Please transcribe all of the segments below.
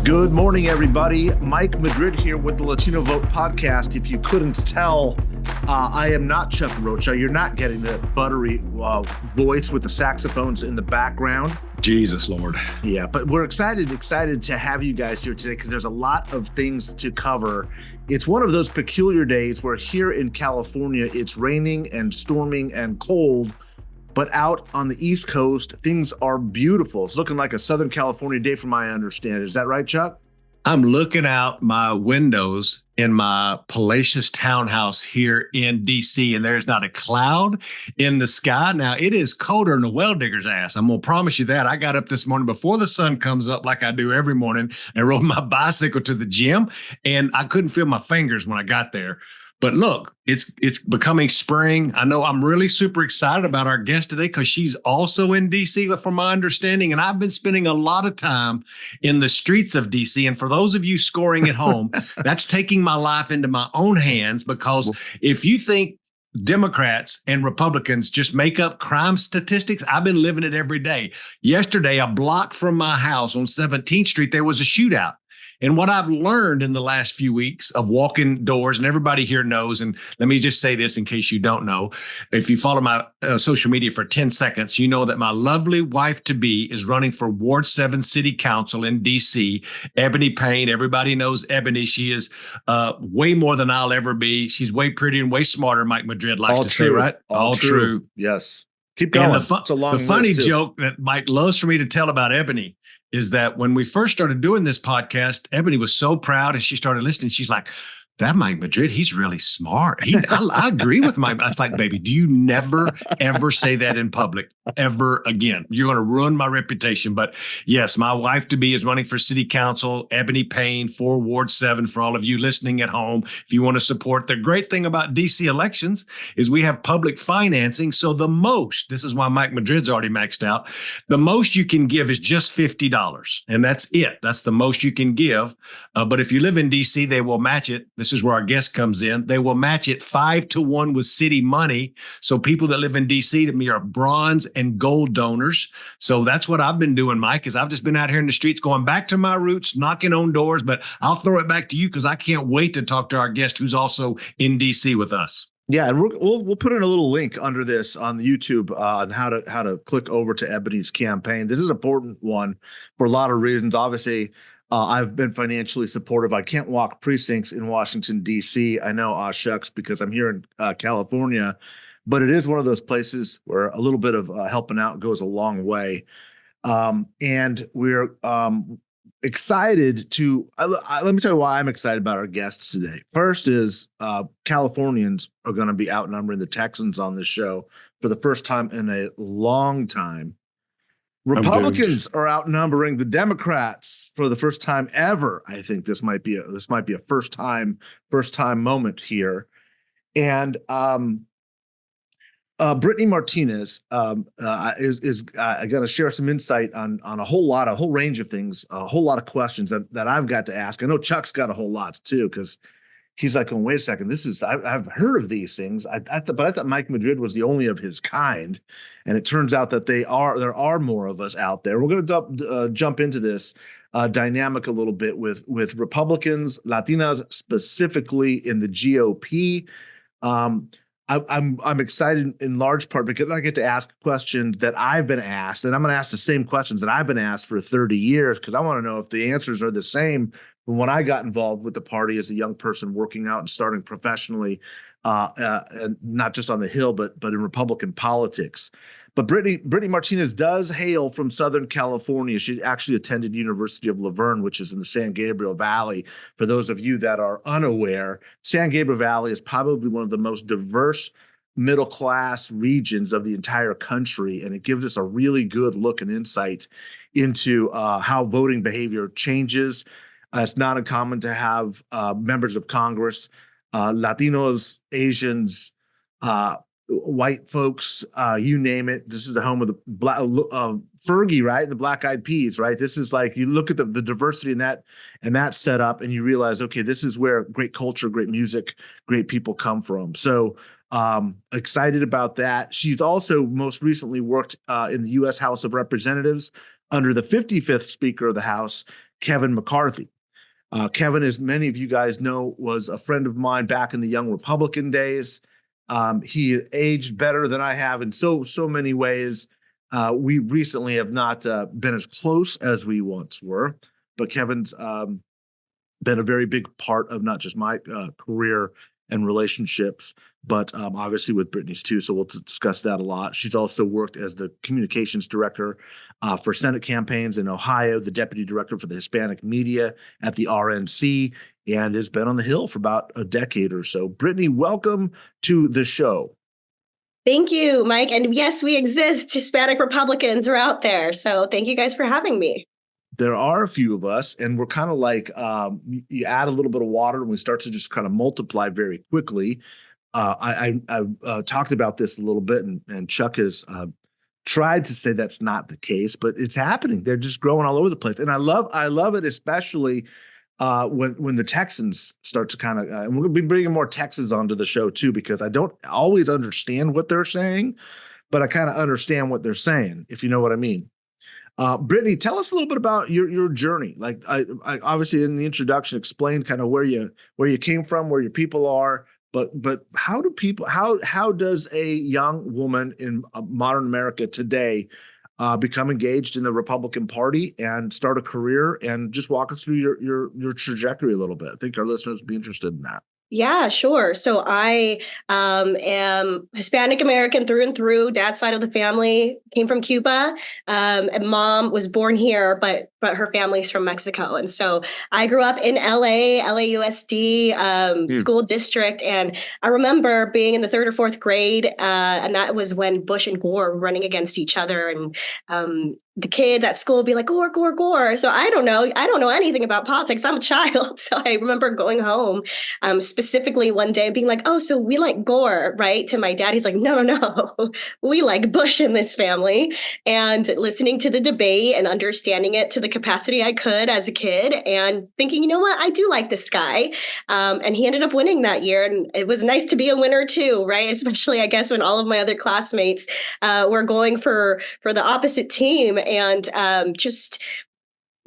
Good morning, everybody. Mike Madrid here with the Latino Vote podcast. If you couldn't tell, I am not Chuck Rocha. You're not getting the buttery voice with the saxophones in the background. Jesus Lord. Yeah, but we're excited to have you guys here today because there's a lot of things to cover. It's one of those peculiar days where here in California, it's raining and storming and cold. But out on the East Coast, things are beautiful. It's looking like a Southern California day from my understanding. Is that right, Chuck? I'm looking out my windows in my palatial townhouse here in D.C., and there's not a cloud in the sky. Now, it is colder than a well digger's ass. I'm going to promise you that. I got up this morning before the sun comes up like I do every morning and rode my bicycle to the gym, and I couldn't feel my fingers when I got there. But look, it's becoming spring. I know I'm really super excited about our guest today because she's also in D.C., from my understanding. And I've been spending a lot of time in the streets of D.C. And for those of you scoring at home, that's taking my life into my own hands, because if you think Democrats and Republicans just make up crime statistics, I've been living it every day. Yesterday, a block from my house on 17th Street, there was a shootout. And what I've learned in the last few weeks of walking doors, and everybody here knows, and let me just say this in case you don't know, if you follow my social media for 10 seconds, you know that my lovely wife-to-be is running for Ward 7 City Council in D.C., Ebony Payne. Everybody knows Ebony. She is way more than I'll ever be. She's way prettier and way smarter, Mike Madrid likes to say, right? All true. Yes. Keep going. And the funny joke that Mike loves for me to tell about Ebony is that when we first started doing this podcast, Ebony was so proud and she started listening. She's like, that Mike Madrid, he's really smart. I agree with Mike. I was like, baby, do you never, ever say that in public ever again? You're going to ruin my reputation. But yes, my wife-to-be is running for city council, Ebony Payne, for Ward 7, for all of you listening at home. If you want to support, the great thing about DC elections is we have public financing. So the most, this is why Mike Madrid's already maxed out, the most you can give is just $50. And that's it. That's the most you can give. But if you live in DC, they will match it. This is where our guest comes in. They will match it 5-to-1 with city money. So people that live in DC to me are bronze and gold donors. So that's what I've been doing, Mike, is I've just been out here in the streets going back to my roots, knocking on doors. But I'll throw it back to you because I can't wait to talk to our guest who's also in DC with us. Yeah, and we'll put in a little link under this on the YouTube on how to click over to Ebony's campaign. This is an important one for a lot of reasons. Obviously, I've been financially supportive. I can't walk precincts in Washington, D.C. I know, shucks, because I'm here in California, but it is one of those places where a little bit of helping out goes a long way. And we're excited to let me tell you why I'm excited about our guests today. First is Californians are going to be outnumbering the Texans on this show for the first time in a long time. Republicans are outnumbering the Democrats for the first time ever. I think this might be a first time moment here. And Brittany Martinez is going to share some insight on a whole range of things, a whole lot of questions that I've got to ask. I know Chuck's got a whole lot too, because he's like, oh, wait a second. I've heard of these things. But I thought Mike Madrid was the only of his kind. And it turns out that there are more of us out there. We're going to jump into this dynamic a little bit with Republicans, Latinas, specifically in the GOP. I'm excited in large part because I get to ask questions that I've been asked, and I'm going to ask the same questions that I've been asked for 30 years because I want to know if the answers are the same from when I got involved with the party as a young person working out and starting professionally, and not just on the Hill, but in Republican politics. But Brittany Martinez does hail from Southern California. She actually attended University of La Verne, which is in the San Gabriel Valley. For those of you that are unaware, San Gabriel Valley is probably one of the most diverse middle-class regions of the entire country, and it gives us a really good look and insight into how voting behavior changes. It's not uncommon to have members of Congress, Latinos, Asians, white folks, you name it. This is the home of the black, Fergie, right? The Black Eyed Peas, right? This is like, you look at the diversity in that setup and you realize, okay, this is where great culture, great music, great people come from. So excited about that. She's also most recently worked in the U.S. House of Representatives under the 55th Speaker of the House, Kevin McCarthy. Kevin, as many of you guys know, was a friend of mine back in the young Republican days. He aged better than I have in so many ways. We recently have not been as close as we once were, but Kevin's been a very big part of not just my career and relationships, but obviously with Brittanys too. So we'll discuss that a lot. She's also worked as the communications director for Senate campaigns in Ohio, the deputy director for the Hispanic Media at the RNC, and has been on the Hill for about a decade or so. Brittany, welcome to the show. Thank you, Mike. And yes, we exist. Hispanic Republicans are out there. So thank you guys for having me. There are a few of us, and we're kind of like you add a little bit of water and we start to just kind of multiply very quickly. I talked about this a little bit, and Chuck has tried to say that's not the case, but it's happening. They're just growing all over the place, and I love it, especially when the Texans start to kind of. And we're going to be bringing more Texans onto the show too, because I don't always understand what they're saying, but I kind of understand what they're saying, if you know what I mean. Brittany, tell us a little bit about your journey. Like I obviously in the introduction explained kind of where you came from, where your people are, but how does a young woman in modern America today become engaged in the Republican Party and start a career, and just walk us through your trajectory a little bit? I think our listeners would be interested in that. Yeah, sure. So I am Hispanic American through and through. Dad's side of the family came from Cuba, and mom was born here, but her family's from Mexico. And so I grew up in LAUSD school district, and I remember being in the 3rd or 4th grade, and that was when Bush and Gore were running against each other, and the kids at school would be like, Gore, Gore, Gore. So I don't know anything about politics. I'm a child. So I remember going home specifically one day and being like, oh, so we like Gore, right? To my dad, he's like, no, we like Bush in this family. And listening to the debate and understanding it to the capacity I could as a kid, and thinking, you know what, I do like this guy. And he ended up winning that year. And it was nice to be a winner too, right? Especially, I guess, when all of my other classmates were going for the opposite team. And just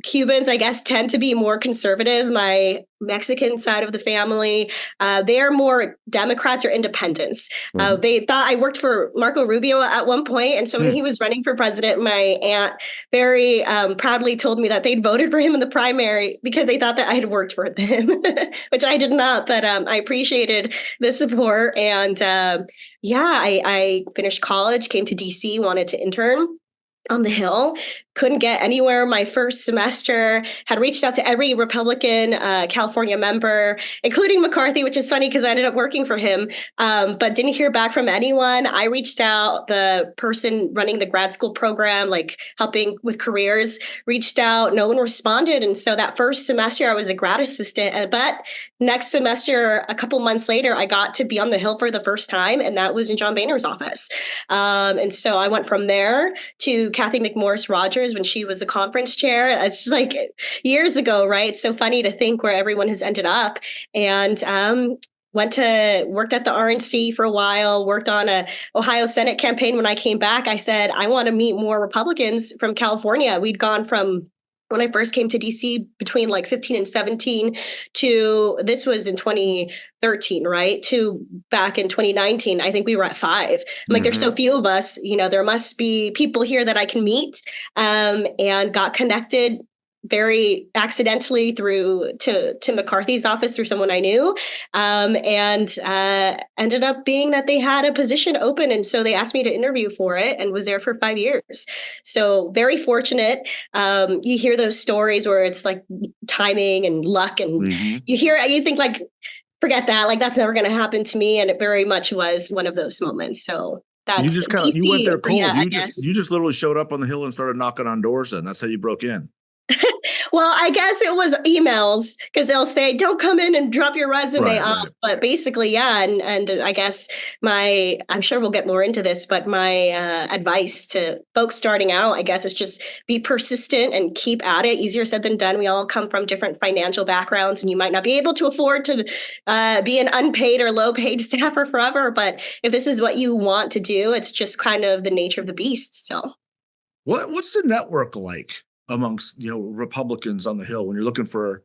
Cubans, I guess, tend to be more conservative. My Mexican side of the family, they are more Democrats or independents. They thought I worked for Marco Rubio at one point. And so when he was running for president, my aunt very proudly told me that they'd voted for him in the primary because they thought that I had worked for him, which I did not. But I appreciated the support. And I finished college, came to DC, wanted to intern on the Hill, couldn't get anywhere my first semester, had reached out to every Republican California member, including McCarthy, which is funny because I ended up working for him, but didn't hear back from anyone. I reached out, the person running the grad school program, like helping with careers, reached out, no one responded. And so that first semester I was a grad assistant, but next semester, a couple months later, I got to be on the Hill for the first time, and that was in John Boehner's office. And so I went from there to Kathy McMorris Rogers when she was a conference chair. It's just like years ago, right? It's so funny to think where everyone has ended up. And worked at the RNC for a while, worked on a Ohio Senate campaign. When I came back, I said, I want to meet more Republicans from California. We'd gone from, when I first came to DC, between like 15 and 17 to, this was in 2013, right? To back in 2019, I think we were at 5. I'm like, there's so few of us, there must be people here that I can meet, and got connected very accidentally through to McCarthy's office through someone I knew, and ended up being that they had a position open. And so they asked me to interview for it, and was there for 5 years. So very fortunate. You hear those stories where it's like timing and luck, and you think like, forget that, like that's never going to happen to me. And it very much was one of those moments. So that's you just kind of, you went there cold. Yeah, you just literally showed up on the Hill and started knocking on doors, and that's how you broke in. Well, I guess it was emails, because they'll say, don't come in and drop your resume off. Right. But basically, yeah. And I guess I'm sure we'll get more into this, but my advice to folks starting out, I guess, is just be persistent and keep at it. Easier said than done. We all come from different financial backgrounds, and you might not be able to afford to be an unpaid or low paid staffer forever. But if this is what you want to do, it's just kind of the nature of the beast. So what's the network like? amongst, Republicans on the Hill when you're looking for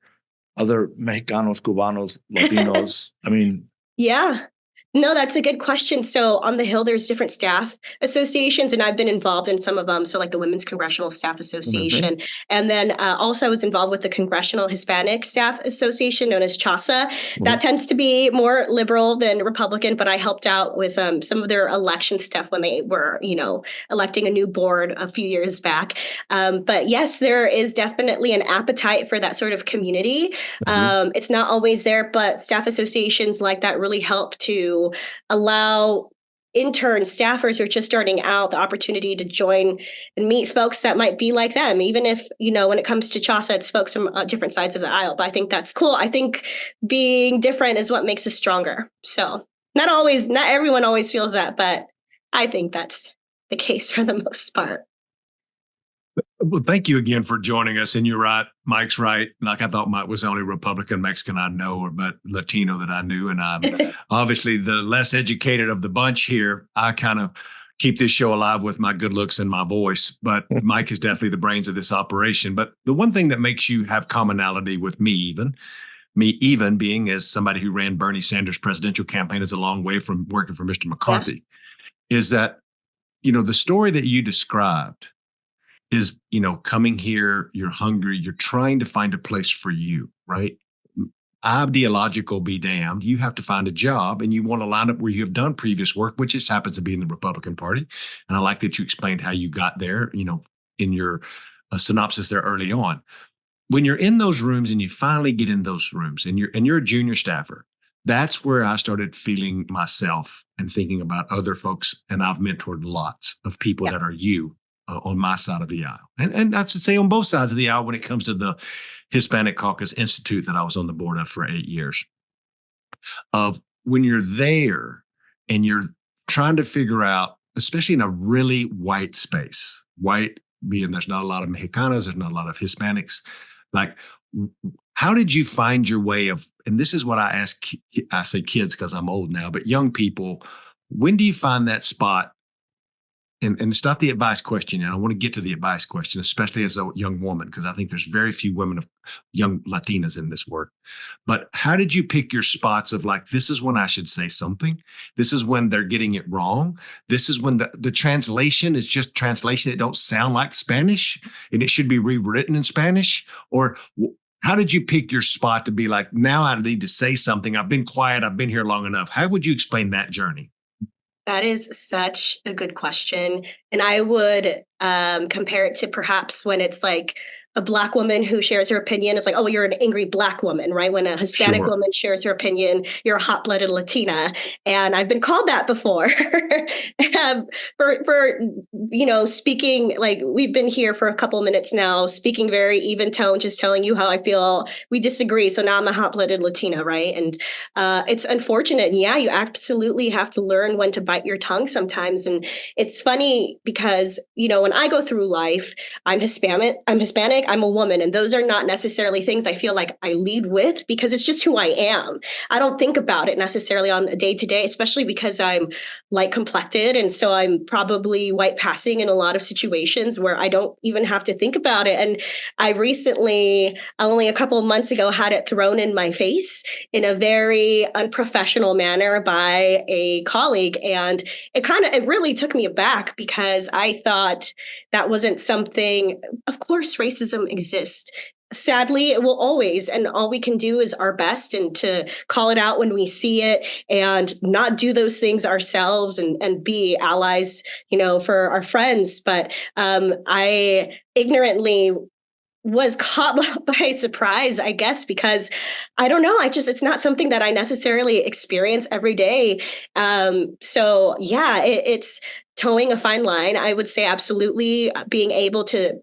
other Mexicanos, Cubanos, Latinos? I mean, Yeah. No, that's a good question. So on the Hill, there's different staff associations, and I've been involved in some of them. So like the Women's Congressional Staff Association. And then also I was involved with the Congressional Hispanic Staff Association, known as CHASA. That tends to be more liberal than Republican, but I helped out with some of their election stuff when they were, electing a new board a few years back. But yes, there is definitely an appetite for that sort of community. It's not always there, but staff associations like that really help to allow interns, staffers who are just starting out the opportunity to join and meet folks that might be like them. Even if, when it comes to CHASA, it's folks from different sides of the aisle. But I think that's cool. I think being different is what makes us stronger. So not everyone always feels that, but I think that's the case for the most part. Well, thank you again for joining us. And you're right. Mike's right. Like, I thought Mike was the only Republican Mexican I know, but Latino that I knew. And I'm obviously the less educated of the bunch here. I kind of keep this show alive with my good looks and my voice, but Mike is definitely the brains of this operation. But the one thing that makes you have commonality with me even being as somebody who ran Bernie Sanders' presidential campaign is a long way from working for Mr. McCarthy, is that, the story that you described is, coming here, you're hungry, you're trying to find a place for you, right? Ideological be damned. You have to find a job and you want to line up where you have done previous work, which just happens to be in the Republican Party. And I like that you explained how you got there, in your synopsis there early on. When you're in those rooms and you finally get in those rooms and you're a junior staffer, that's where I started feeling myself and thinking about other folks. And I've mentored lots of people that are you. On my side of the aisle. And I should say on both sides of the aisle when it comes to the Hispanic Caucus Institute that I was on the board of for 8 years. Of when you're there and you're trying to figure out, especially in a really white space, white being there's not a lot of Mexicanos, there's not a lot of Hispanics, like how did you find your way of, and this is what I ask, I say kids because I'm old now, but young people, when do you find that spot? And it's not the advice question, and I want to get to the advice question, especially as a young woman, because I think there's very few women of young Latinas in this work. But how did you pick your spots of like, this is when I should say something? This is when they're getting it wrong. This is when the translation is just translation. It don't sound like Spanish and it should be rewritten in Spanish. Or how did you pick your spot to be like, now I need to say something. I've been quiet. I've been here long enough. How would you explain that journey? That is such a good question. And I would compare it to perhaps when it's like a Black woman who shares her opinion. It's like, oh, you're an angry Black woman, right? When a Hispanic woman shares her opinion, you're a hot-blooded Latina. And I've been called that before for speaking, like we've been here for a couple minutes now, speaking very even tone, just telling you how I feel. We disagree. So now I'm a hot-blooded Latina, right? And it's unfortunate. And yeah, you absolutely have to learn when to bite your tongue sometimes. And it's funny because, when I go through life, I'm Hispanic, I'm a woman, and those are not necessarily things I feel like I lead with because it's just who I am. I don't think about it necessarily on a day-to-day, especially because I'm light complected. And so I'm probably white passing in a lot of situations where I don't even have to think about it. And I recently, only a couple of months ago, had it thrown in my face in a very unprofessional manner by a colleague. And it really took me aback because I thought that wasn't something, of course, racism exists. Sadly, it will always, and all we can do is our best and to call it out when we see it and not do those things ourselves and be allies, for our friends. But I ignorantly was caught by surprise, I guess, because I don't know. It's not something that I necessarily experience every day. So yeah, it's towing a fine line. I would say absolutely being able to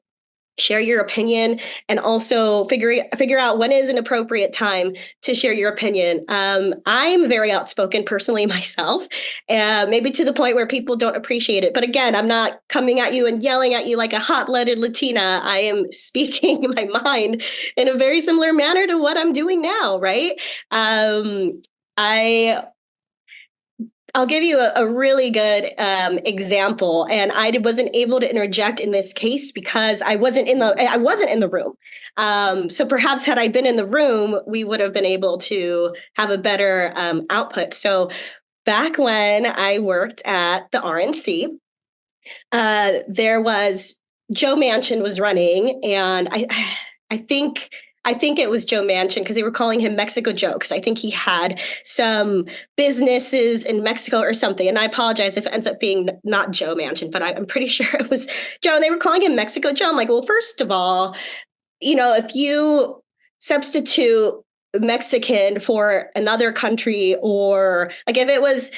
share your opinion and also figure out when is an appropriate time to share your opinion. I'm very outspoken personally myself, maybe to the point where people don't appreciate it. But again, I'm not coming at you and yelling at you like a hot-blooded Latina. I am speaking my mind in a very similar manner to what I'm doing now, right? I'll give you a really good example, and I wasn't able to interject in this case because I wasn't in the room. So perhaps had I been in the room, we would have been able to have a better output. So back when I worked at the RNC, there was Joe Manchin was running, and I think it was Joe Manchin because they were calling him Mexico Joe because I think he had some businesses in Mexico or something. And I apologize if it ends up being not Joe Manchin, but I'm pretty sure it was Joe. And they were calling him Mexico Joe. I'm like, well, first of all, if you substitute Mexican for another country, or like if it was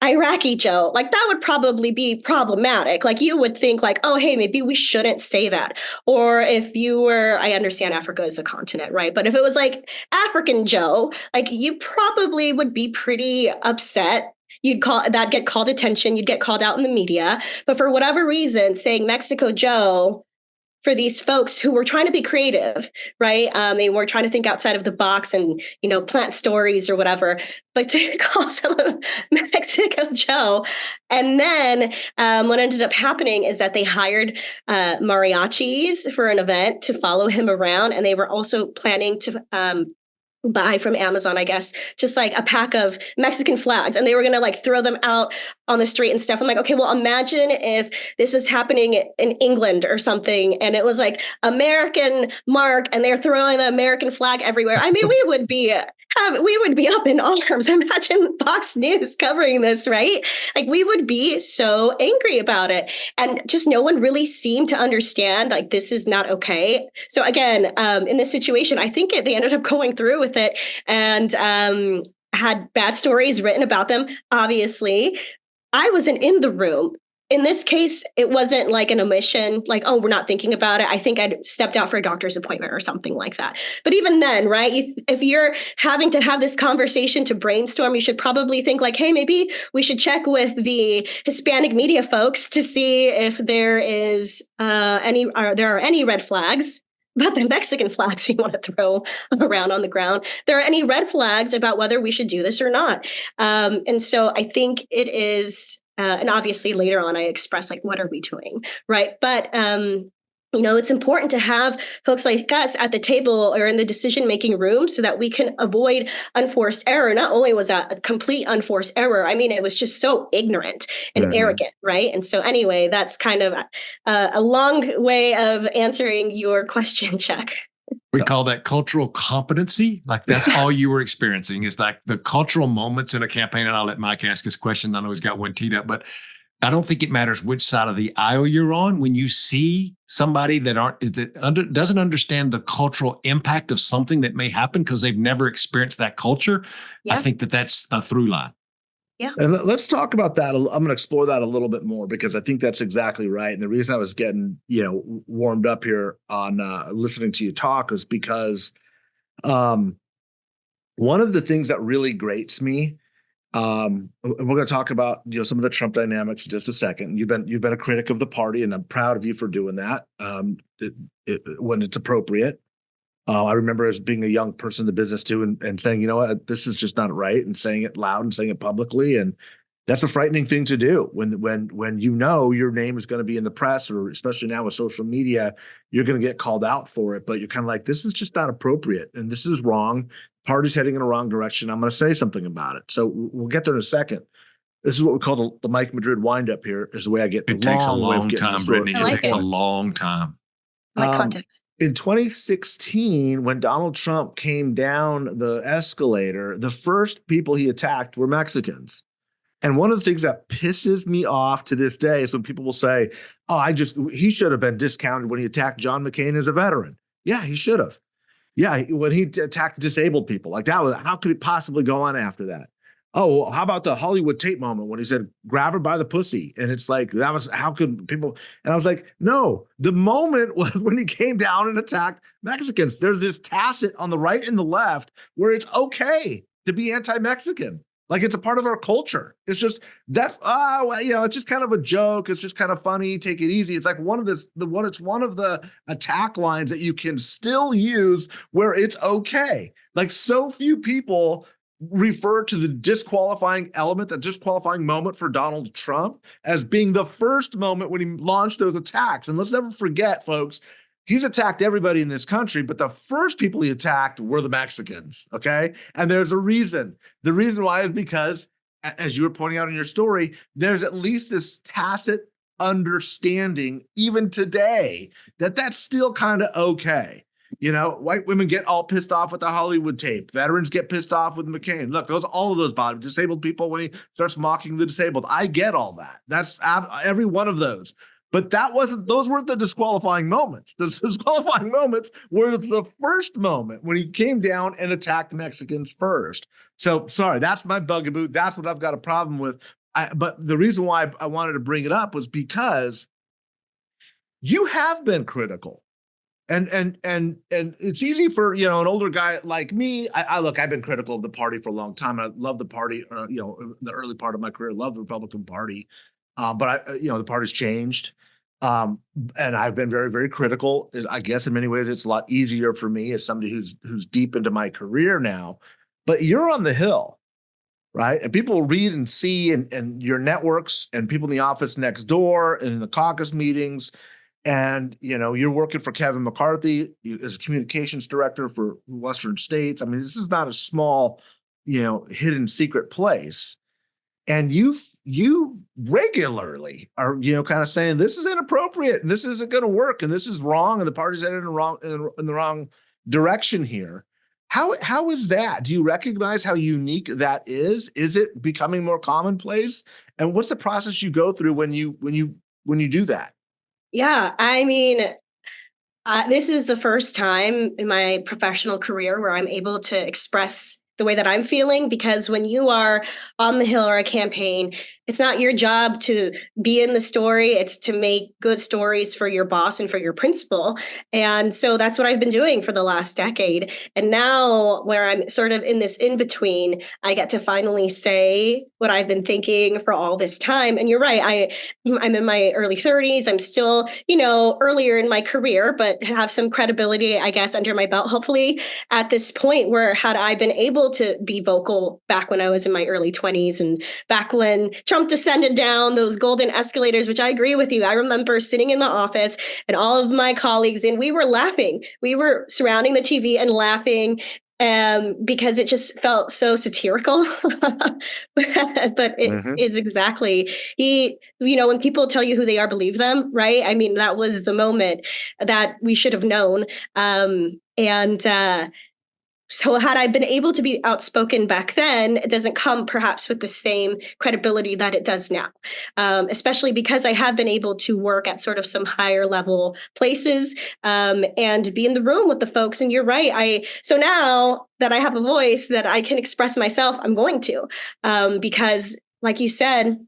Iraqi Joe, like that would probably be problematic. Like you would think like, oh, hey, maybe we shouldn't say that. Or if you were, I understand Africa is a continent, right? But if it was like African Joe, like you probably would be pretty upset. You'd get called attention. You'd get called out in the media. But for whatever reason, saying Mexico Joe for these folks who were trying to be creative, right? They were trying to think outside of the box and, plant stories or whatever, but to call someone Mexico Joe. And then what ended up happening is that they hired mariachis for an event to follow him around. And they were also planning to buy from Amazon, I guess, just like a pack of Mexican flags, and they were going to like throw them out on the street and stuff. I'm like, okay, well, imagine if this was happening in England or something, and it was like American mark, and they're throwing the American flag everywhere. I mean, we would be up in arms. Imagine Fox News covering this, right? Like we would be so angry about it. And just no one really seemed to understand like this is not okay. So again, in this situation, I think they ended up going through with it and had bad stories written about them. Obviously, I wasn't in the room. In this case, it wasn't like an omission, like, oh, we're not thinking about it. I think I'd stepped out for a doctor's appointment or something like that. But even then, right, if you're having to have this conversation to brainstorm, you should probably think like, hey, maybe we should check with the Hispanic media folks to see if there are any red flags about the Mexican flags you want to throw around on the ground. There are any red flags about whether we should do this or not. And so I think it is... and obviously later on, I express like, what are we doing? Right. But, it's important to have folks like us at the table or in the decision-making room so that we can avoid unforced error. Not only was that a complete unforced error, I mean, it was just so ignorant and arrogant. Right. And so anyway, that's kind of a long way of answering your question, Chuck. We call that cultural competency. Like that's all you were experiencing is like the cultural moments in a campaign. And I'll let Mike ask his question. I know he's got one teed up, but I don't think it matters which side of the aisle you're on. When you see somebody that doesn't understand the cultural impact of something that may happen because they've never experienced that culture, I think that's a through line. Yeah. And let's talk about that. I'm going to explore that a little bit more because I think that's exactly right. And the reason I was getting, warmed up here on listening to you talk is because one of the things that really grates me, and we're going to talk about, some of the Trump dynamics in just a second. You've been a critic of the party, and I'm proud of you for doing that when it's appropriate. I remember as being a young person in the business too, and saying, this is just not right, and saying it loud and saying it publicly. And that's a frightening thing to do when your name is going to be in the press, or especially now with social media, you're going to get called out for it. But you're kind of like, this is just not appropriate, and this is wrong. Party's heading in a wrong direction. I'm going to say something about it. So we'll get there in a second. This is what we call the Mike Madrid windup here, is the way I get. It takes a long time, Brittany. It takes a long time. My context. In 2016, when Donald Trump came down the escalator, the first people he attacked were Mexicans. And one of the things that pisses me off to this day is when people will say, he should have been discounted when he attacked John McCain as a veteran. Yeah, he should have. Yeah, when he attacked disabled people like that, how could it possibly go on after that? Oh, well, how about the Hollywood tape moment when he said, grab her by the pussy? And it's like, how could people? And I was like, no, the moment was when he came down and attacked Mexicans. There's this tacit on the right and the left where it's okay to be anti-Mexican. Like it's a part of our culture. It's just that, it's just kind of a joke. It's just kind of funny. Take it easy. It's like one of the attack lines that you can still use where it's okay. Like so few people refer to the disqualifying element, the disqualifying moment for Donald Trump as being the first moment when he launched those attacks. And let's never forget, folks, he's attacked everybody in this country, but the first people he attacked were the Mexicans, okay? And there's a reason. The reason why is because, as you were pointing out in your story, there's at least this tacit understanding, even today, that that's still kind of okay. You know, white women get all pissed off with the Hollywood tape. Veterans get pissed off with McCain. Look, all of those bottom disabled people when he starts mocking the disabled. I get all that. That's every one of those. But those weren't the disqualifying moments. The disqualifying moments were the first moment when he came down and attacked Mexicans first. So sorry, that's my bugaboo. That's what I've got a problem with. But the reason why I wanted to bring it up was because you have been critical. And it's easy for, an older guy like me. Look, I've been critical of the party for a long time. I love the party, in the early part of my career, love the Republican Party. But the party's changed. And I've been very, very critical. I guess in many ways, it's a lot easier for me as somebody who's deep into my career now. But you're on the Hill, right? And people read and see and your networks and people in the office next door and in the caucus meetings. And, you're working for Kevin McCarthy as a communications director for Western states. I mean, this is not a small, hidden secret place. And you regularly are, kind of saying this is inappropriate and this isn't going to work and this is wrong and the party's headed in the wrong direction here. How is that? Do you recognize how unique that is? Is it becoming more commonplace? And what's the process you go through when you do that? Yeah, I mean, this is the first time in my professional career where I'm able to express the way that I'm feeling, because when you are on the Hill or a campaign, it's not your job to be in the story. It's to make good stories for your boss and for your principal. And so that's what I've been doing for the last decade. And now where I'm sort of in this in-between, I get to finally say what I've been thinking for all this time. And you're right, I'm in my early 30s. I'm still, earlier in my career, but have some credibility, I guess, under my belt, hopefully at this point, where had I been able to be vocal back when I was in my early 20s and back when Trump descended down those golden escalators, which I agree with you. I remember sitting in the office and all of my colleagues, and we were laughing. We were surrounding the TV and laughing because it just felt so satirical. But it is exactly, when people tell you who they are, believe them, right? I mean, that was the moment that we should have known. So had I been able to be outspoken back then, it doesn't come perhaps with the same credibility that it does now, especially because I have been able to work at sort of some higher level places and be in the room with the folks. And you're right. So now that I have a voice that I can express myself, I'm going to, because like you said,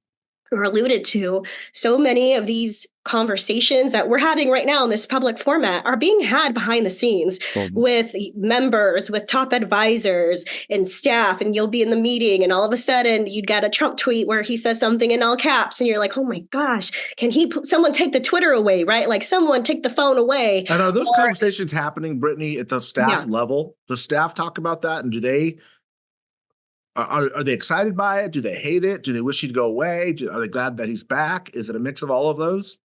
or alluded to, so many of these conversations that we're having right now in this public format are being had behind the scenes with members, with top advisors and staff. And you'll be in the meeting and all of a sudden you'd get a Trump tweet where he says something in all caps and you're like, oh my gosh, can someone take the Twitter away, right? Like someone take the phone away. And are those conversations happening, Brittany, at the staff level? Does staff talk about that? And do they Are they excited by it? Do they hate it? Do they wish he'd go away? Are they glad that he's back? Is it a mix of all of those?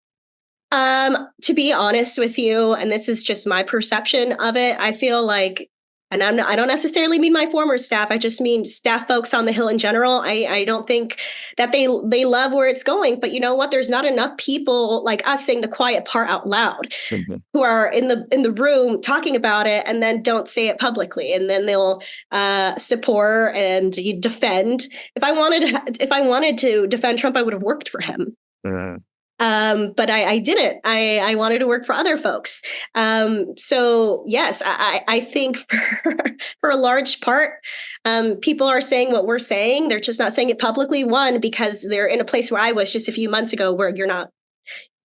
To be honest with you, and this is just my perception of it, I feel like, and I don't necessarily mean my former staff, I just mean staff folks on the Hill in general. I don't think that they love where it's going, but you know what? There's not enough people like us saying the quiet part out loud who are in the room talking about it and then don't say it publicly. And then they'll support and defend. If I wanted to defend Trump, I would have worked for him. But I didn't. I wanted to work for other folks. So yes, I think for a large part, people are saying what we're saying. They're just not saying it publicly. One, because they're in a place where I was just a few months ago, where you're not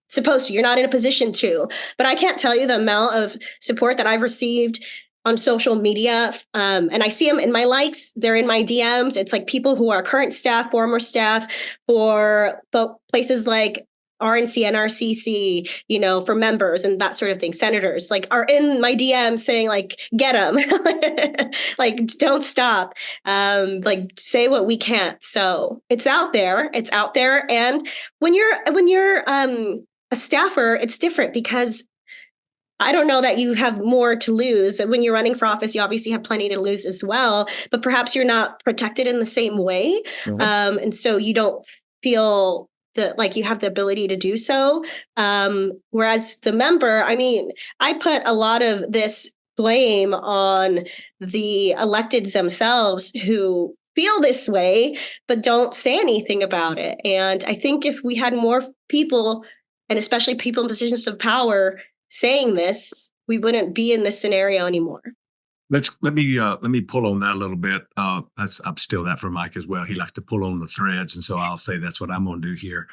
supposed to. You're not in a position to. But I can't tell you the amount of support that I've received on social media. And I see them in my likes. They're in my DMs. It's like people who are current staff, former staff, for places like RNC, NRCC, for members and that sort of thing, senators, like are in my DM saying like, get them, like, don't stop, like say what we can't. So it's out there. And when you're a staffer, it's different because I don't know that you have more to lose. When you're running for office, you obviously have plenty to lose as well, but perhaps you're not protected in the same way. And so you don't feel that like you have the ability to do so. Whereas the member, I mean, I put a lot of this blame on the electeds themselves who feel this way, but don't say anything about it. And I think if we had more people, and especially people in positions of power, saying this, we wouldn't be in this scenario anymore. Let me pull on that a little bit. I'm steal that from Mike as well. He likes to pull on the threads, and so I'll say that's what I'm going to do here.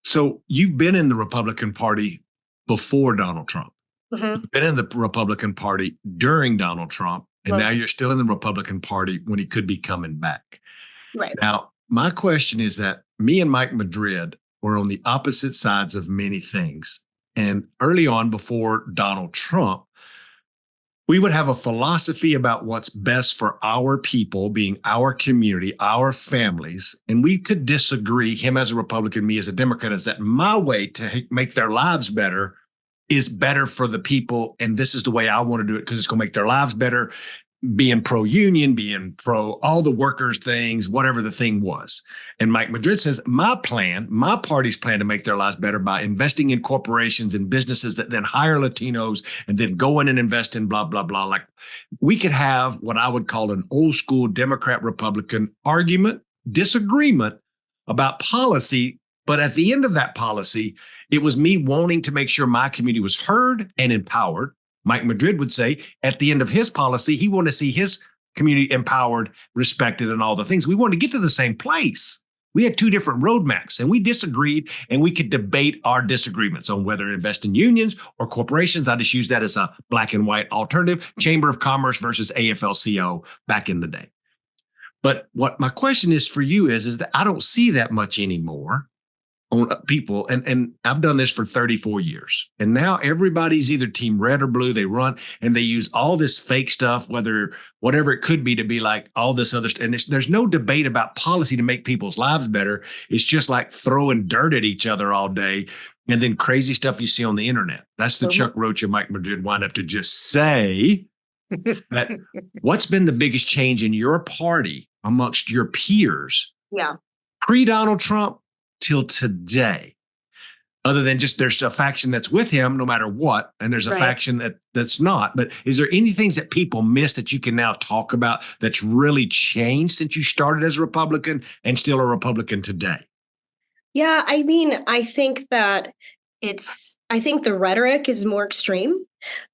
So you've been in the Republican Party before Donald Trump. You've been in the Republican Party during Donald Trump, and now you're still in the Republican Party when he could be coming back. Right. Now, my question is that me and Mike Madrid were on the opposite sides of many things. And early on, before Donald Trump, we would have a philosophy about what's best for our people, being our community, our families. And we could disagree, him as a Republican, me as a Democrat, is that my way to make their lives better is better for the people. And this is the way I want to do it because it's going to make their lives better, being pro-union, being pro all the workers things, whatever the thing was. And Mike Madrid says, my party's plan to make their lives better by investing in corporations and businesses that then hire Latinos and then go in and invest in blah, blah, blah. Like we could have what I would call an old school Democrat-Republican argument, disagreement about policy. But at the end of that policy, it was me wanting to make sure my community was heard and empowered. Mike Madrid would say at the end of his policy, he wanted to see his community empowered, respected, and all the things. We wanted to get to the same place. We had two different roadmaps and we disagreed, and we could debate our disagreements on whether to invest in unions or corporations. I just use that as a black and white alternative, Chamber of Commerce versus AFL-CIO back in the day. But what my question is for you is that I don't see that much anymore on people. And I've done this for 34 years. And now everybody's either team red or blue. They run and they use all this fake stuff, whatever it could be, to be like all this other stuff. And there's no debate about policy to make people's lives better. It's just like throwing dirt at each other all day. And then crazy stuff you see on the internet. That's the Chuck Roach and Mike Madrid wind up to just say that what's been the biggest change in your party amongst your peers pre-Donald Trump till today, other than just there's a faction that's with him no matter what, and there's a faction that's not. But is there any things that people miss that you can now talk about that's really changed since you started as a Republican and still a Republican today? Yeah, I mean, I think that I think the rhetoric is more extreme.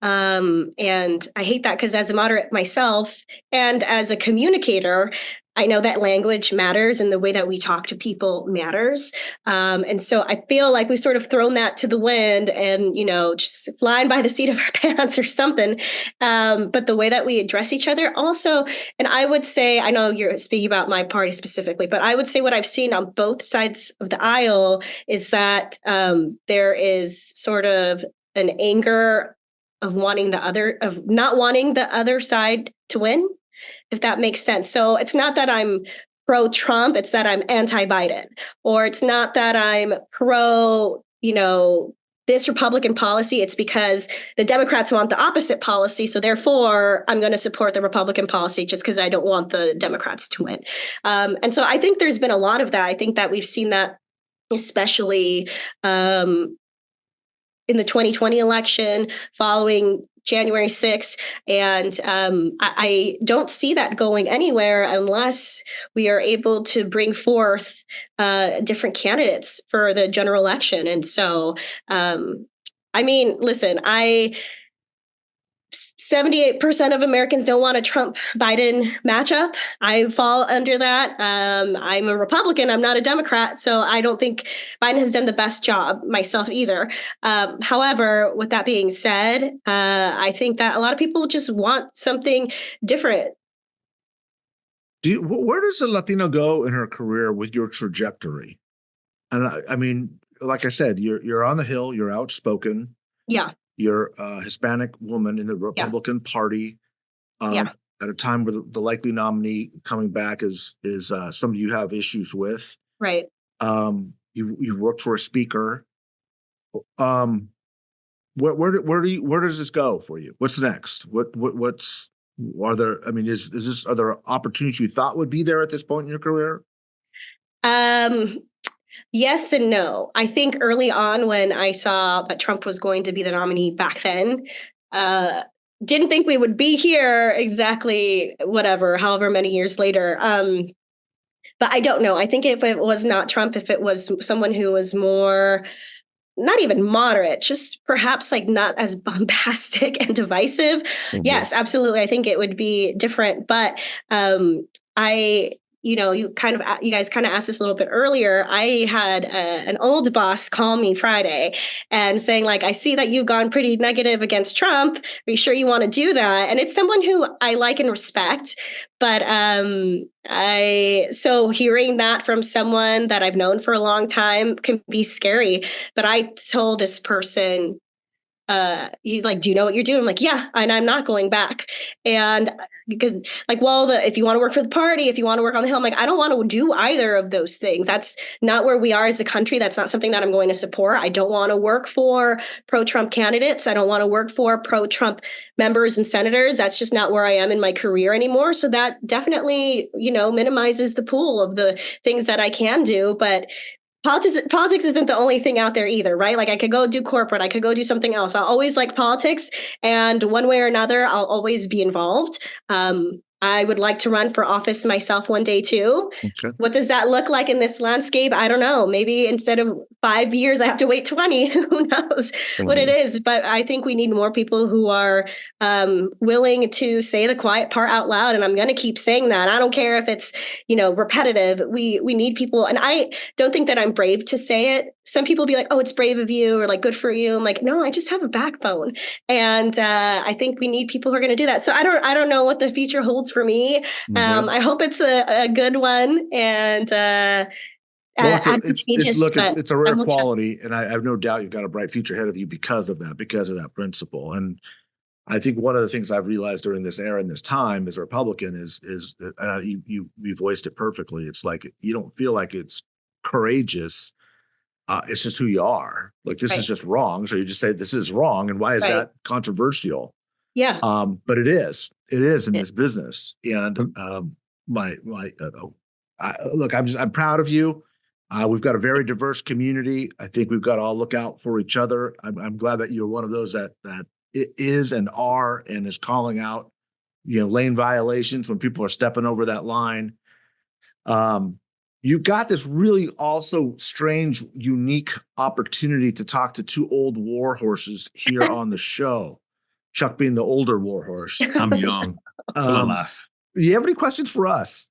And I hate that because as a moderate myself and as a communicator, I know that language matters and the way that we talk to people matters. And so I feel like we've sort of thrown that to the wind and, just flying by the seat of our pants or something. But the way that we address each other also, and I would say, I know you're speaking about my party specifically, but I would say what I've seen on both sides of the aisle is that there is sort of an anger of not wanting the other side to win, if that makes sense. So it's not that I'm pro-Trump, it's that I'm anti-Biden, or it's not that I'm pro, this Republican policy. It's because the Democrats want the opposite policy. So therefore, I'm going to support the Republican policy just because I don't want the Democrats to win. And so I think there's been a lot of that. I think that we've seen that especially in the 2020 election following January 6th. And I don't see that going anywhere unless we are able to bring forth different candidates for the general election. And so, I mean, listen, 78% of Americans don't want a Trump-Biden matchup. I fall under that. I'm a Republican. I'm not a Democrat. So I don't think Biden has done the best job myself either. However, with that being said, I think that a lot of people just want something different. Where does a Latino go in her career with your trajectory? And I mean, like I said, you're on the Hill, you're outspoken, Yeah. you're a Hispanic woman in the Yeah. Republican Party. Yeah. At a time where the likely nominee coming back is somebody you have issues with. Right. You worked for a speaker. Where does this go for you? What's next? What's are there? I mean, are there opportunities you thought would be there at this point in your career? Yes and no. I think early on when I saw that Trump was going to be the nominee back then, didn't think we would be here exactly however many years later. But I don't know. I think if it was not Trump, if it was someone who was more, not even moderate, just perhaps like not as bombastic and divisive. Mhm. Yes, absolutely. I think it would be different. But you guys kind of asked this a little bit earlier. I had an old boss call me Friday and saying like, I see that you've gone pretty negative against Trump. Are you sure you want to do that? And it's someone who I like and respect. But so hearing that from someone that I've known for a long time can be scary. But I told this person, he's like, do you know what you're doing? I'm like, yeah, and I'm not going back. And because like, well, if you want to work for the party, if you want to work on the Hill, I'm like, I don't want to do either of those things. That's not where we are as a country. That's not something that I'm going to support. I don't want to work for pro-Trump candidates. I don't want to work for pro-Trump members and senators. That's just not where I am in my career anymore. So that definitely, minimizes the pool of the things that I can do. But politics isn't the only thing out there either, right? Like I could go do corporate, I could go do something else. I'll always like politics, and one way or another, I'll always be involved. I would like to run for office myself one day too. Okay. What does that look like in this landscape? I don't know. Maybe instead of 5 years, I have to wait 20. Who knows what it is? But I think we need more people who are willing to say the quiet part out loud. And I'm going to keep saying that. I don't care if it's, repetitive. We need people. And I don't think that I'm brave to say it. Some people be like, oh, it's brave of you, or like, good for you. I'm like, no, I just have a backbone. And I think we need people who are going to do that. So I don't know what the future holds for me. I hope it's a good one. And it's a rare quality, and I have no doubt you've got a bright future ahead of you because of that principle. And I think one of the things I've realized during this era and this time as a Republican is you voiced it perfectly. It's like you don't feel like it's courageous. It's just who you are. Like this is just wrong. So you just say this is wrong, and why is that controversial? Yeah. But it is in this business. And look, I'm proud of you. We've got a very diverse community. I think we've got to all look out for each other. I'm glad that you're one of those that is and is calling out, lane violations when people are stepping over that line. You've got this really also strange, unique opportunity to talk to two old war horses here on the show. Chuck being the older war horse. I'm young. Alive. You have any questions for us?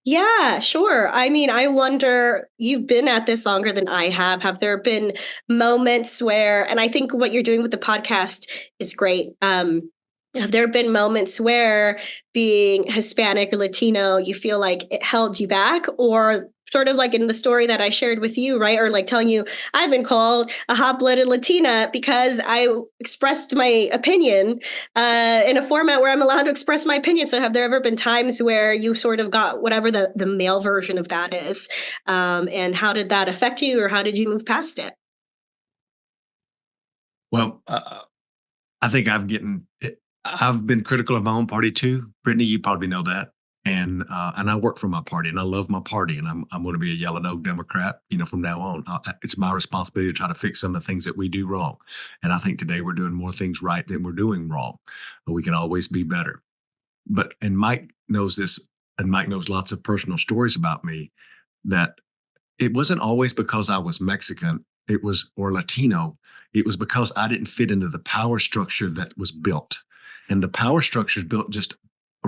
Yeah, sure. I mean, I wonder, you've been at this longer than I have. Have there been moments where, and I think what you're doing with the podcast is great. Have there been moments where being Hispanic or Latino, you feel like it held you back, or sort of like in the story that I shared with you, right? Or like telling you, I've been called a hot-blooded Latina because I expressed my opinion in a format where I'm allowed to express my opinion. So have there ever been times where you sort of got whatever the male version of that is? And how did that affect you, or how did you move past it? Well, I think I've been critical of my own party too. Brittany, you probably know that. And I work for my party, and I love my party, and I'm going to be a yellow dog Democrat, from now on. It's my responsibility to try to fix some of the things that we do wrong. And I think today we're doing more things right than we're doing wrong. But we can always be better. And Mike knows this, and Mike knows lots of personal stories about me, that it wasn't always because I was Mexican, or Latino. It was because I didn't fit into the power structure that was built. And the power structure is built just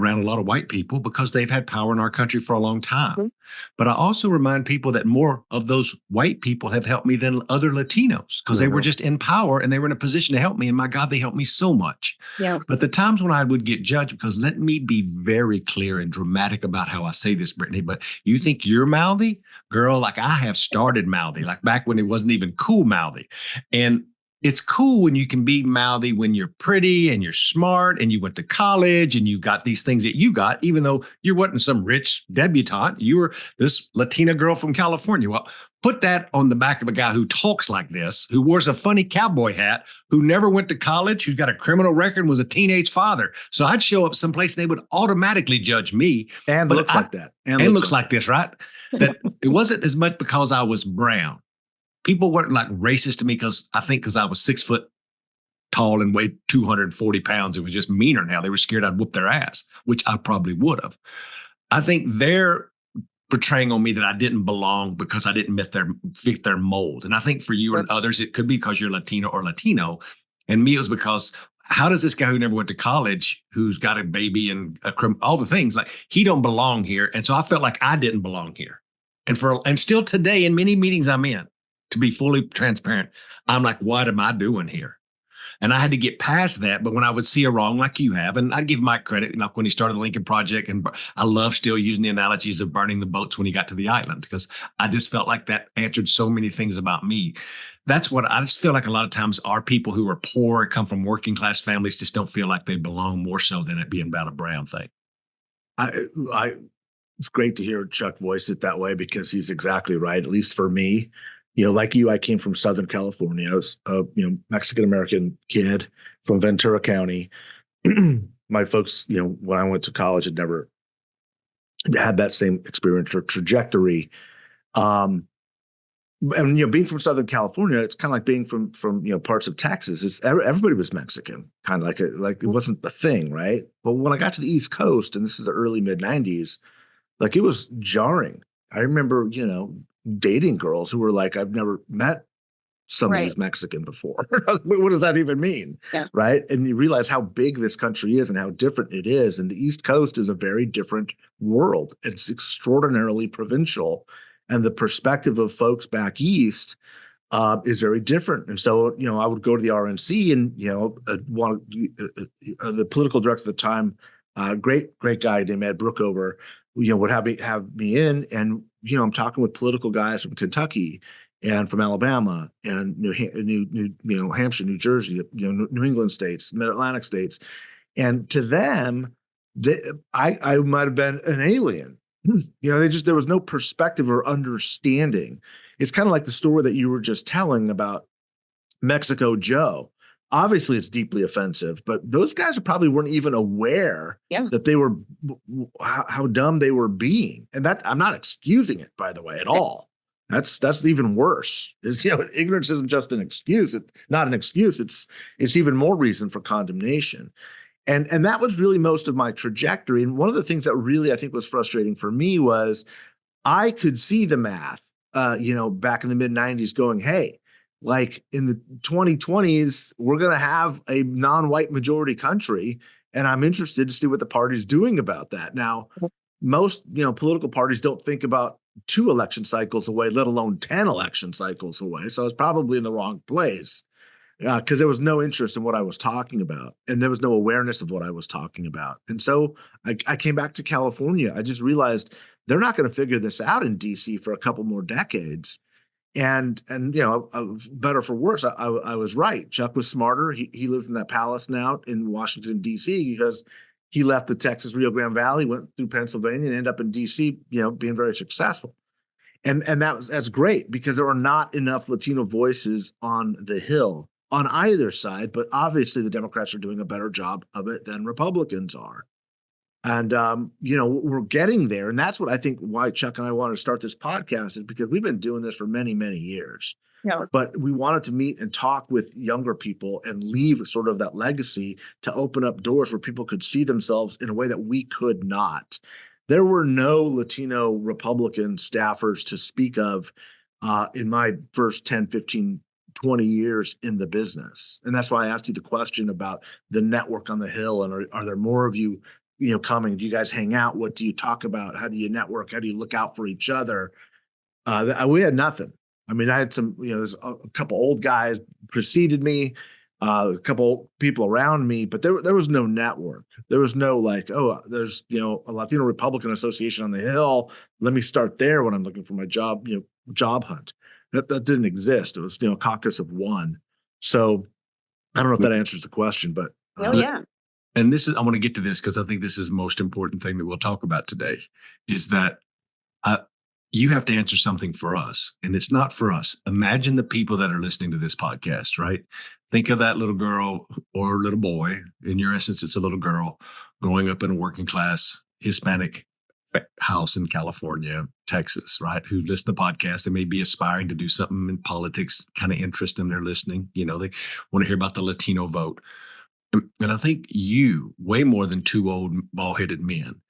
around a lot of white people because they've had power in our country for a long time. Mhm. But I also remind people that more of those white people have helped me than other Latinos because they were just in power and they were in a position to help me. And my God, they helped me so much. Yeah. But the times when I would get judged, because let me be very clear and dramatic about how I say this, Brittany, but you think you're mouthy? Girl, like I have started mouthy, like back when it wasn't even cool mouthy. And it's cool when you can be mouthy when you're pretty and you're smart and you went to college and you got these things that you got, even though you weren't some rich debutante. You were this Latina girl from California. Well, put that on the back of a guy who talks like this, who wears a funny cowboy hat, who never went to college, who's got a criminal record, and was a teenage father. So I'd show up someplace and they would automatically judge me. And But looks like that. And looks like this, right? That it wasn't as much because I was brown. People weren't like racist to me because I was 6 foot tall and weighed 240 pounds. It was just meaner now. They were scared I'd whoop their ass, which I probably would have. I think they're portraying on me that I didn't belong because I didn't fit their mold. And I think for you and others, it could be because you're Latino or Latino. And me, it was because how does this guy who never went to college, who's got a baby and all the things, like he don't belong here. And so I felt like I didn't belong here. And still today in many meetings I'm in, to be fully transparent, I'm like, what am I doing here? And I had to get past that. But when I would see a wrong like you have, and I'd give Mike credit, like when he started the Lincoln Project, and I love still using the analogies of burning the boats when he got to the island, because I just felt like that answered so many things about me. That's what I just feel like a lot of times our people who are poor, come from working class families, just don't feel like they belong, more so than it being about a brown thing. It's great to hear Chuck voice it that way because he's exactly right, at least for me. Like you, I came from Southern California. I was a Mexican-American kid from Ventura County. My folks, when I went to college, had never had that same experience or trajectory. And being from Southern California, it's kind of like being from parts of Texas. It's everybody was Mexican, kind of like it wasn't a thing, right? But when I got to the East Coast, and this is the early mid-90s, like it was jarring. I remember, dating girls who were like, I've never met somebody who's Mexican before. What does that even mean? Yeah. Right. And you realize how big this country is and how different it is. And the East Coast is a very different world. It's extraordinarily provincial. And the perspective of folks back East is very different. And so, I would go to the RNC and, the political director at the time, great guy named Ed Brookover, would have me in, and I'm talking with political guys from Kentucky and from Alabama and New Hampshire, New Jersey, New England states, Mid-Atlantic states, and to them, I might have been an alien. There was no perspective or understanding. It's kind of like the story that you were just telling about Mexico Joe. Obviously, it's deeply offensive, but those guys probably weren't even aware that they were how dumb they were being. And that I'm not excusing it, by the way, at all. That's even worse. Ignorance isn't just an excuse. It's not an excuse. It's even more reason for condemnation. And that was really most of my trajectory. And one of the things that really I think was frustrating for me was I could see the math, back in the mid-90s going, hey, like in the 2020s, we're going to have a non-white majority country. And I'm interested to see what the party's doing about that. Now, most, political parties don't think about 2 election cycles away, let alone 10 election cycles away. So I was probably in the wrong place because there was no interest in what I was talking about. And there was no awareness of what I was talking about. And so I came back to California. I just realized they're not going to figure this out in DC for a couple more decades. And better for worse, I was right. Chuck was smarter. He lives in that palace now in Washington, D.C., because he left the Texas Rio Grande Valley, went through Pennsylvania, and ended up in D.C., being very successful. And that's great because there are not enough Latino voices on the Hill on either side. But obviously, the Democrats are doing a better job of it than Republicans are. And, we're getting there. And that's what I think why Chuck and I wanted to start this podcast is because we've been doing this for many, many years. Yeah. But we wanted to meet and talk with younger people and leave sort of that legacy to open up doors where people could see themselves in a way that we could not. There were no Latino Republican staffers to speak of in my first 10, 15, 20 years in the business. And that's why I asked you the question about the network on the Hill. And are there more of you coming? Do you guys hang out? What do you talk about? How do you network? How do you look out for each other? We had nothing. I mean, I had some, there's a couple old guys preceded me, a couple people around me, but there was no network. There was no like, oh, there's, a Latino Republican Association on the Hill. Let me start there when I'm looking for my job, job hunt. That didn't exist. It was, a caucus of one. So I don't know if that answers the question, but. Oh, yeah. And I want to get to this because I think this is the most important thing that we'll talk about today is that you have to answer something for us, and it's not for us. Imagine the people that are listening to this podcast, right? Think of that little girl or little boy. In your essence, it's a little girl growing up in a working class Hispanic house in California, Texas, right? Who listen to the podcast. They may be aspiring to do something in politics, kind of interest them. They're listening. They want to hear about the Latino vote. And I think you, way more than two old bald-headed men,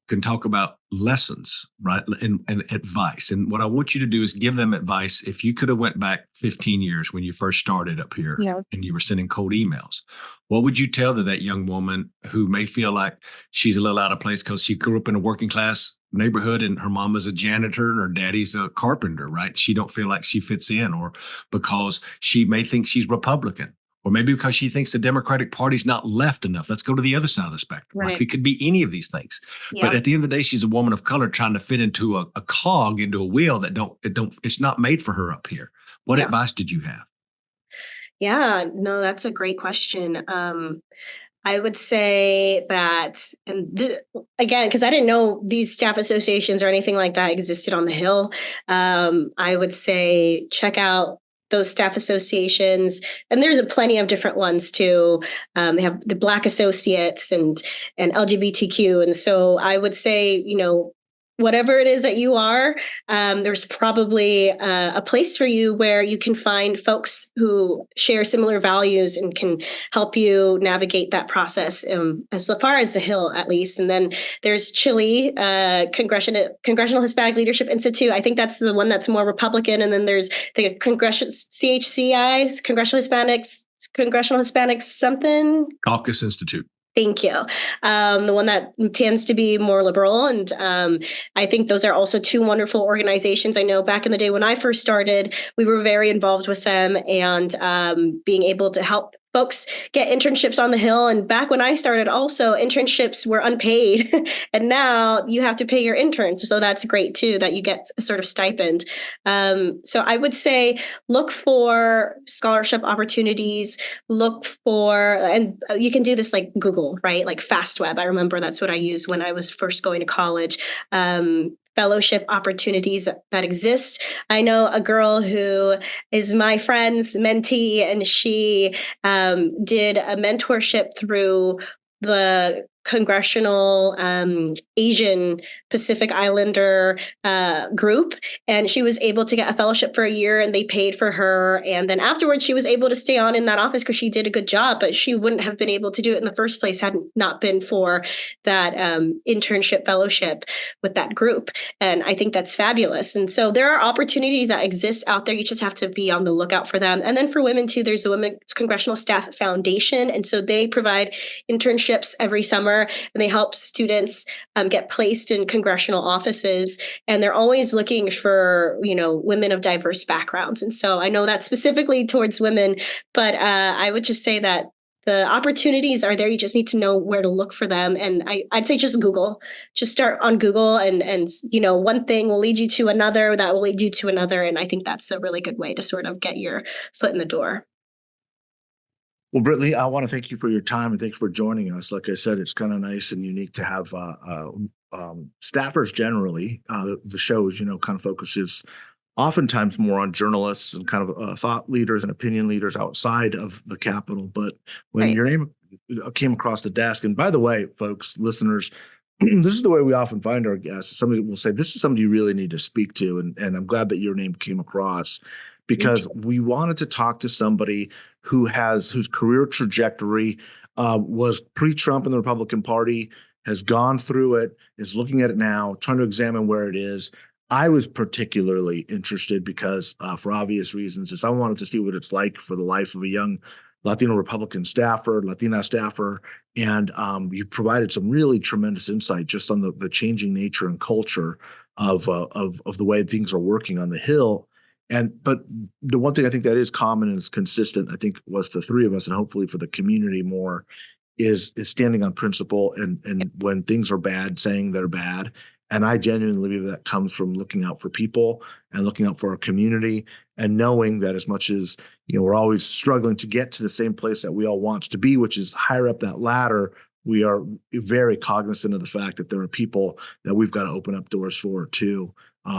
can talk about lessons, right? And advice. And what I want you to do is give them advice. If you could have went back 15 years when you first started up here and you were sending cold emails, what would you tell to that young woman who may feel like she's a little out of place because she grew up in a working class neighborhood and her mama's a janitor and her daddy's a carpenter, right? She don't feel like she fits in, or because she may think she's Republican. Or maybe because she thinks the Democratic Party's not left enough. Let's go to the other side of the spectrum. Right. Like it could be any of these things. Yeah. But at the end of the day, she's a woman of color trying to fit into a cog, into a wheel that it's not made for her up here. What advice did you have? Yeah, no, that's a great question. I would say that, again, because I didn't know these staff associations or anything like that existed on the Hill, I would say check out those staff associations, and there's plenty of different ones too. They have the Black Associates and LGBTQ, and so I would say, whatever it is that you are, there's probably a place for you where you can find folks who share similar values and can help you navigate that process as far as the Hill, at least. And then there's Chile, Congressional Hispanic Leadership Institute. I think that's the one that's more Republican. And then there's the CHCI, Congressional Hispanics something. Caucus Institute. Thank you. The one that tends to be more liberal. And I think those are also two wonderful organizations. I know back in the day when I first started, we were very involved with them and being able to help folks get internships on the Hill. And back when I started also, internships were unpaid. And now you have to pay your interns. So that's great too, that you get a sort of stipend. So I would say look for scholarship opportunities, and you can do this like Google, right? Like FastWeb. I remember that's what I used when I was first going to college. Fellowship opportunities that exist. I know a girl who is my friend's mentee, and she did a mentorship through the Congressional Asian Pacific Islander group. And she was able to get a fellowship for a year, and they paid for her. And then afterwards, she was able to stay on in that office because she did a good job, but she wouldn't have been able to do it in the first place had it not been for that internship fellowship with that group. And I think that's fabulous. And so there are opportunities that exist out there. You just have to be on the lookout for them. And then for women too, there's the Women's Congressional Staff Foundation. And so they provide internships every summer, and they help students get placed in congressional offices. And they're always looking for, women of diverse backgrounds. And so I know that's specifically towards women, but I would just say that the opportunities are there. You just need to know where to look for them. And I'd say just Google. Just start on Google, and one thing will lead you to another, that will lead you to another. And I think that's a really good way to sort of get your foot in the door. Well, Brittany, I want to thank you for your time, and thanks for joining us. Like I said, it's kind of nice and unique to have staffers generally. The shows, kind of focuses oftentimes more on journalists and kind of thought leaders and opinion leaders outside of the Capitol. But when your name came across the desk, and by the way, folks, listeners, this is the way we often find our guests. Somebody will say, this is somebody you really need to speak to. And I'm glad that your name came across, because we wanted to talk to somebody whose career trajectory was pre-Trump in the Republican Party, has gone through it, is looking at it now, trying to examine where it is. I was particularly interested because, for obvious reasons, is I wanted to see what it's like for the life of a young Latino Republican staffer, Latina staffer, and you provided some really tremendous insight just on the changing nature and culture of the way things are working on the Hill. But the one thing I think that is common and is consistent, I think, was the three of us, and hopefully for the community more, is standing on principle and when things are bad, saying they're bad. And I genuinely believe that comes from looking out for people and looking out for our community and knowing that as much as, we're always struggling to get to the same place that we all want to be, which is higher up that ladder, we are very cognizant of the fact that there are people that we've got to open up doors for too,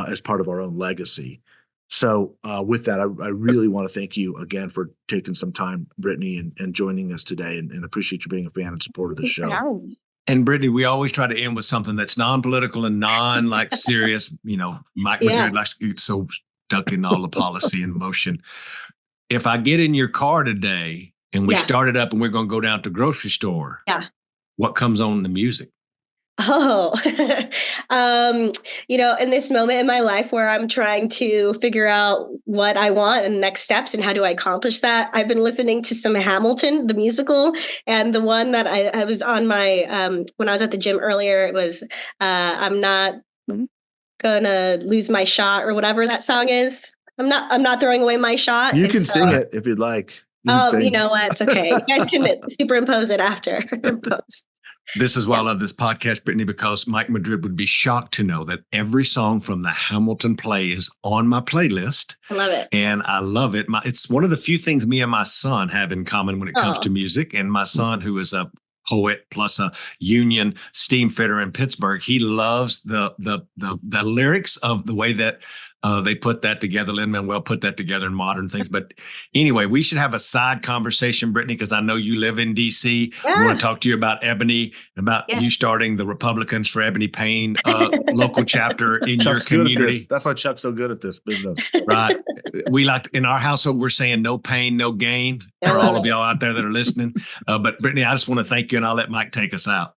as part of our own legacy. So with that, I really want to thank you again for taking some time, Brittany, and joining us today, and appreciate you being a fan and supporter of the show. And Brittany, we always try to end with something that's non-political and non-like serious. Mike Madrid likes to get so stuck in all the policy and motion. If I get in your car today and we start it up and we're going to go down to the grocery store, what comes on the music? Oh, in this moment in my life where I'm trying to figure out what I want and next steps and how do I accomplish that, I've been listening to some Hamilton, the musical, and the one that I was on my, when I was at the gym earlier, it was, I'm not gonna lose my shot, or whatever that song is. I'm not throwing away my shot. You can sing it if you'd like. You know what? It's okay. You guys can superimpose it after post. This is why I love this podcast, Brittany, because Mike Madrid would be shocked to know that every song from the Hamilton play is on my playlist. I love it. And I love it. It's one of the few things me and my son have in common when it comes to music. And my son, who is a poet plus a union steam fitter in Pittsburgh, he loves the lyrics of the way that they put that together. Lin-Manuel put that together in modern things. But anyway, we should have a side conversation, Brittany, because I know you live in D.C. I want to talk to you about Ebony, about you starting the Republicans for Ebony Payne local chapter in Chuck's your community. That's why Chuck's so good at this business. Right. We in our household, we're saying no pain, no gain for all of y'all out there that are listening. But Brittany, I just want to thank you, and I'll let Mike take us out.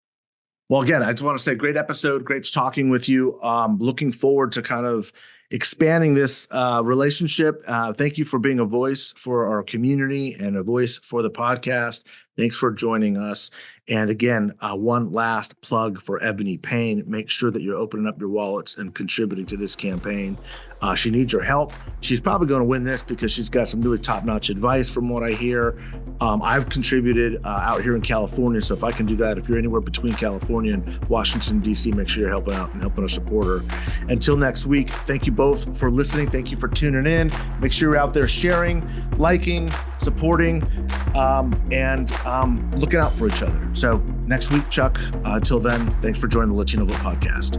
Well, again, I just want to say great episode. Great talking with you. Looking forward to kind of expanding this relationship. Thank you for being a voice for our community and a voice for the podcast. Thanks for joining us. And again, one last plug for Ebony Payne. Make sure that you're opening up your wallets and contributing to this campaign. She needs your help. She's probably going to win this because she's got some really top-notch advice from what I hear. I've contributed out here in California, so if I can do that, if you're anywhere between California and Washington, D.C., make sure you're helping out and helping us support her. Until next week, thank you both for listening. Thank you for tuning in. Make sure you're out there sharing, liking, supporting, and looking out for each other. So next week, Chuck, until then, thanks for joining the Latino Vote Podcast.